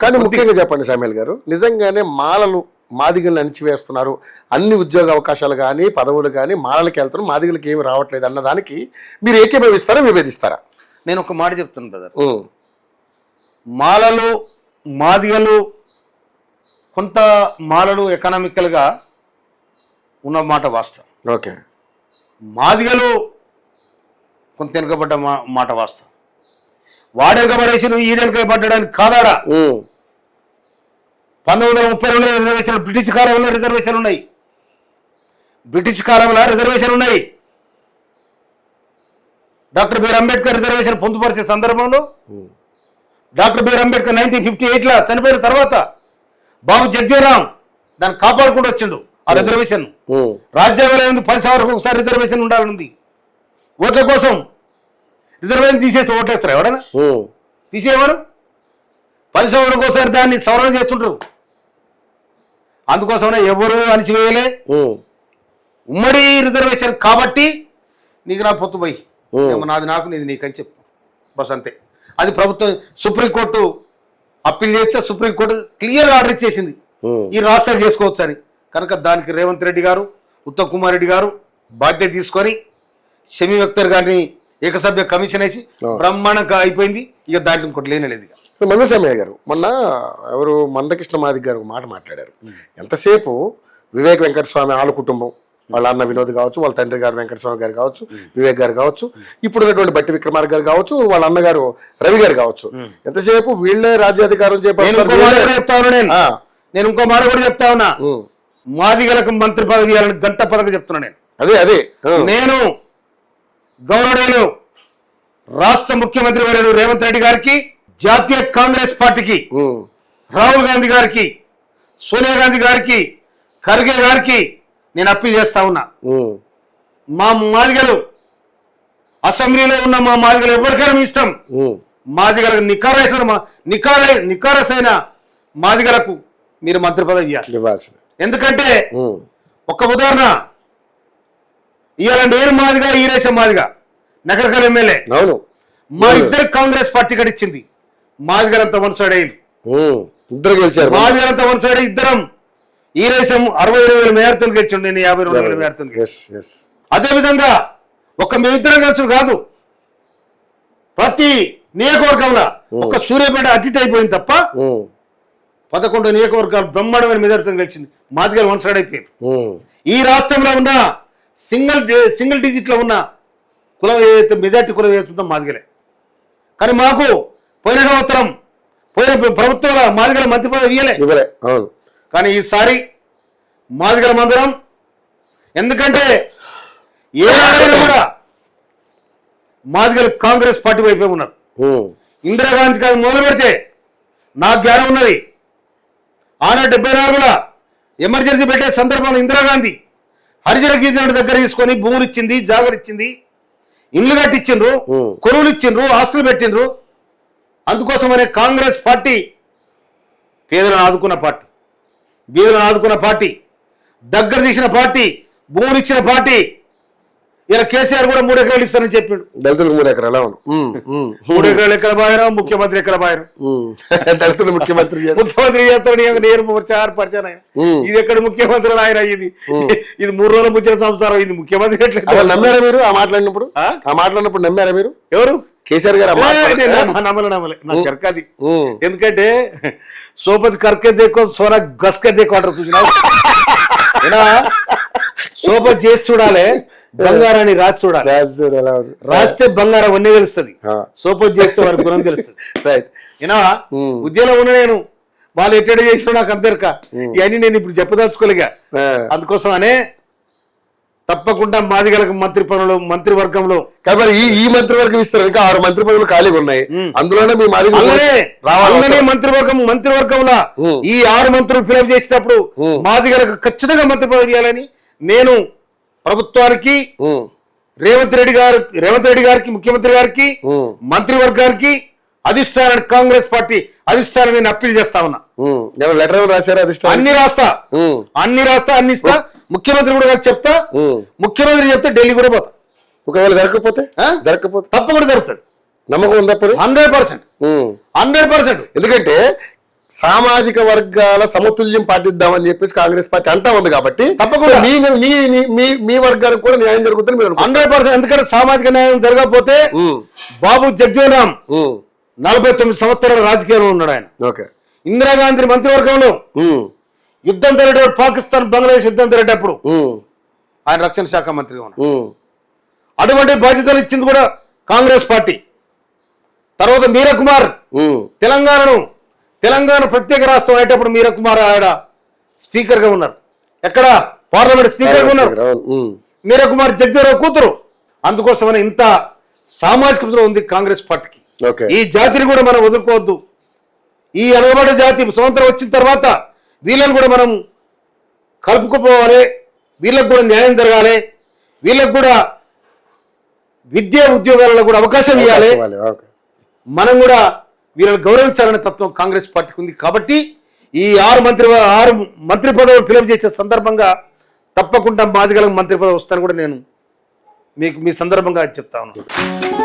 కానీ ముఖ్యంగా చెప్పండి సామ్యాల్ గారు, నిజంగానే మాలలు మాదిగలను అణిచివేస్తున్నారు, అన్ని ఉద్యోగ అవకాశాలు కానీ పదవులు కానీ మాలలకి వెళ్తున్నారు, మాదిగలకి ఏమి రావట్లేదు అన్నదానికి మీరు ఏకీభవిస్తారా విభేదిస్తారా? నేను ఒక మాట చెప్తున్నాను బ్రదర్, మాలలు మాదిగలు కొంత మాలలు ఎకనామికల్గా ఉన్న మాట వాస్తవం. ఓకే. మాదిగలు కొంత వెనుకబడ్డ మాట వాస్తవం. వాడు వెనుకబడేసి నువ్వు ఈడు వెనుకబడ్డానికి కాదాడా? 1932 రిజర్వేషన్, బ్రిటిష్ కాలంలో రిజర్వేషన్ ఉన్నాయి, బ్రిటిష్ కాలంలో రిజర్వేషన్ ఉన్నాయి. డాక్టర్ బిఆర్ అంబేద్కర్ రిజర్వేషన్ పొందుపరిచే సందర్భంలో డాక్టర్ బిఆర్ అంబేద్కర్ 1958లో చనిపోయిన తర్వాత బాబు జగ్జీవరాం దాన్ని కాపాడుకుంటూ వచ్చిండు ఆ రిజర్వేషన్. రాజ్యాంగంలో 10 సంవత్సరాలకు ఒకసారి రిజర్వేషన్ ఉండాలనుంది. ఓట్ల కోసం రిజర్వేషన్ తీసేస్తే ఓట్లేస్తారు ఎవడైనా? తీసేవారు 10 సంవత్సరాలకు ఒకసారి దాన్ని సవరణ చేస్తుంటారు. అందుకోసమే ఎవరు అణిచివేయలే. ఉమ్మడి రిజర్వేషన్ కాబట్టి నీకు నా పొత్తు పోయి నాది నాకు నీది నీకు అని చెప్పు బస్, అంతే. అది ప్రభుత్వం సుప్రీంకోర్టు అప్పీల్ చేస్తే సుప్రీంకోర్టు క్లియర్గా ఆర్డర్ ఇచ్చేసింది ఈ రాష్ట్రాలు చేసుకోవచ్చు అని. కనుక దానికి రేవంత్ రెడ్డి గారు, ఉత్తమ్ కుమార్ రెడ్డి గారు బాధ్యత తీసుకొని షమీ అఖ్తర్ గారిని ఏకసభ్య కమిషన్ వేసి బ్రహ్మాండంగా అయిపోయింది. ఇక దాంట్లో ఇంకోటి లేనేలేదు. ఇక మందసమయ్య గారు మొన్న ఎవరు మందకృష్ణ మాదిగ గారు మాట మాట్లాడారు. ఎంతసేపు వివేక్ వెంకటస్వామి వాళ్ళ కుటుంబం, వాళ్ళ అన్న వినోద్ కావచ్చు, వాళ్ళ తండ్రి గారు వెంకటస్వామి గారు కావచ్చు, వివేక్ గారు కావచ్చు, ఇప్పుడు ఉన్నటువంటి బట్టి విక్రమార్క గారు కావచ్చు, వాళ్ళ అన్నగారు రవి గారు కావచ్చు, ఎంతసేపు వీళ్ళే రాజ్యాధికారం నేను ఇంకో మాట కూడా చెప్తా ఉన్నా, మాదిగలకు మంత్రి పదవి ఇవ్వాలని గంట పదవి చెప్తున్నా నేను. అదే నేను గౌరవనీయులు రాష్ట్ర ముఖ్యమంత్రి వర్యులు రేవంత్ రెడ్డి గారికి, జాతీయ కాంగ్రెస్ పార్టీకి, రాహుల్ గాంధీ గారికి, సోనియా గాంధీ గారికి, ఖర్గే గారికి నేను అప్పీల్ చేస్తా ఉన్నా. మా మాదిగలు అసెంబ్లీలో ఉన్న మా మాదిగలు ఎవరికైనా మీ ఇష్టం, మాదిగలకు నికారసైన మాదిగలకు మీరు మంత్రి పదవి ఇవ్వాలి. ఎందుకంటే ఒక ఉదాహరణ, ఇవాళ నేను మాదిగా, ఈరేశం మాదిగా, నగరకల్ ఎమ్మెల్యే, మా ఇద్దరు కాంగ్రెస్ పార్టీ గడిచింది. మాదిగలంతా వన్ సైడ్ అయింది, ఇద్దరు గెలిచారు. మాదిగలంతా వన్ సైడ్, ఇద్దరం ఈరేశం 62,000 మేరతో గెలిచిండు, నేను 52,000 మేరతో. అదే విధంగా మేమిద్దరం గెలుచు కాదు, ప్రతి నియోజకవర్గంలో ఒక సూర్యాపేట అడ్డిట్ అయిపోయింది తప్ప 11 నియోజకవర్గాలు బ్రహ్మాండమైన మెజార్టీతో గెలిచింది. మాదిగలు వన్ సైడ్ అయిపోయింది. ఈ రాష్ట్రంలో ఉన్న సింగిల్ డిజిట్ లో ఉన్న కులం ఏదైతే మెజార్టీ కులం ఏదైతుందో మాదిగలే. కానీ మాకు పోయిన సంవత్సరం పోయిన ప్రభుత్వంలో మాదిగల మంత్రి పదవి ఇవ్వలే. కానీ ఈసారి మాదిగల మందిరం, ఎందుకంటే ఏదైనా కూడా మాదిగలు కాంగ్రెస్ పార్టీ వైపే ఉన్నారు. ఇందిరాగాంధీ గారు మొదలు పెడితే నాకు జ్ఞానం ఉన్నది. ఆనాడు 74లో ఎమర్జెన్సీ పెట్టే సందర్భంలో ఇందిరాగాంధీ హరిజన గీజన దగ్గర తీసుకొని భూములు ఇచ్చింది, జాగలు ఇచ్చింది, ఇల్లు కట్టించిండ్రు, కొనువులు ఇచ్చిండ్రు, ఆస్తులు పెట్టిండ్రు. అందుకోసమనే కాంగ్రెస్ పార్టీ పేదలను ఆదుకున్న పార్టీ, బీదలను ఆదుకున్న పార్టీ, దగ్గర తీసిన పార్టీ, భూములు ఇచ్చిన పార్టీ. ఇలా కేసీఆర్ కూడా 3 ఎకరాలు ఇస్తానని చెప్పిండు. దళితులకు 3 ఎకరాలు. 3 ఎకరాలు ఎక్కడ బాయరా, ముఖ్యమంత్రి ఎక్కడ బాయరు, దళితులు ముఖ్యమంత్రి చేస్తాడు. నేను పరిచయం ఇది ఎక్కడ ముఖ్యమంత్రి ఆయన, ఇది 3 రోజుల ముచ్చిన సంవత్సరం, ఇది ముఖ్యమంత్రి ఎట్లా నమ్మారా మీరు? ఆ మాట్లాడినప్పుడు నమ్మారా మీరు? ఎవరు? కేసీఆర్ గారు? నమ్మలే నాకు కరకాది. ఎందుకంటే సోపతి కర్కే దేకో సోనా గస్కే దేకో అంటారు. సోపతి చేసి చూడాలి, బంగారాన్ని రాసి చూడాలి. రాస్తే బంగారం అన్నీ తెలుస్తుంది, సోపతి చేస్తే వారి గుణం తెలుస్తుంది. రైట్. ఏనావా ఉద్యోగంలో ఉన్న నేను వాళ్ళు ఎట్టడి చేసిన నాకు అందరిక ఇవన్నీ నేను ఇప్పుడు చెప్పదలుచుకోలేగా. అందుకోసం అనే తప్పకుండా మాదిగలకు మంత్రి పనులు మంత్రివర్గంలో కాబట్టి ఈ మంత్రివర్గం ఇస్తారు. ఇంకా 6 మంత్రి పదవులు ఖాళీగా ఉన్నాయి, అందులోనే మీ మాదిగలనే మంత్రివర్గంలో ఈ 6 మంత్రులు ఫిలప్ చేసేటప్పుడు మాదిగలకు ఖచ్చితంగా మంత్రి పదవి ఇవ్వాలని నేను ప్రభుత్వానికి, రేవంత్ రెడ్డి గారికి, ముఖ్యమంత్రి గారికి, మంత్రివర్గానికి, అధిష్టానానికి, కాంగ్రెస్ పార్టీ అధిష్టానం నేను అప్పీల్ చేస్తా ఉన్నా. లెటర్ రాశారు? అన్ని రాస్తా, అన్ని ఇస్తా. ముఖ్యమంత్రి కూడా చెప్తా, ముఖ్యమంత్రి చెప్తే ఢిల్లీ కూడా పోతా. ఒకవేళ జరగకపోతే తప్పకుండా జరుగుతుంది. నమ్మకం ఉందా? 100%. ఎందుకంటే సామాజిక వర్గాల సమతుల్యం పాటిద్దామని చెప్పేసి కాంగ్రెస్ పార్టీ అంటా ఉంది కాబట్టి తప్పకుండా. సో మీ వర్గానికి కూడా న్యాయం జరుగుతుంది మీరు అనుకుంటున్నారు. 100%. ఎందుకంటే సామాజిక న్యాయం జరగకపోతే బాబు జగ్జీవన్ 49 సంవత్సరాల రాజకీయంలో ఉన్నాడు ఆయన. ఓకే. ఇందిరాగాంధీ మంత్రివర్గంలో యుద్ధం జరిగేటప్పుడు, పాకిస్తాన్ బంగ్లాదేశ్ యుద్ధం జరిగేటప్పుడు ఆయన రక్షణ శాఖ మంత్రిగా ఉన్నాడు. అటువంటి బాధ్యతలు ఇచ్చింది కూడా కాంగ్రెస్ పార్టీ. తర్వాత మీరా కుమార్ తెలంగాణ ప్రత్యేక రాష్ట్రం అయ్యేటప్పుడు మీరా కుమార్ ఆడ స్పీకర్ గా ఉన్నారు. ఎక్కడ? పార్లమెంట్ స్పీకర్ గా ఉన్నారు. మీరా కుమార్ జగ్జీవన్ కూతురు. అందుకోసమని ఇంత సామాజిక ఉంది కాంగ్రెస్ పార్టీకి. ఈ జాతిని కూడా మనం వదులుకోవద్దు. ఈ అనగబడ్డ జాతి స్వతంత్రం వచ్చిన తర్వాత వీళ్ళని కూడా మనం కలుపుకుపోవాలి. వీళ్ళకు కూడా న్యాయం జరగాలి. వీళ్ళకు కూడా విద్యా ఉద్యోగాలలో కూడా అవకాశం ఇవ్వాలి. మనం కూడా వీళ్ళని గౌరవించాలనే తత్వం కాంగ్రెస్ పార్టీకి ఉంది. కాబట్టి ఈ 6 మంత్రి పదవులు ఫిలప్ చేసే సందర్భంగా తప్పకుండా మాదిగలకు మంత్రి పదవి వస్తాను కూడా నేను మీకు మీ సందర్భంగా చెప్తా ఉన్నాను.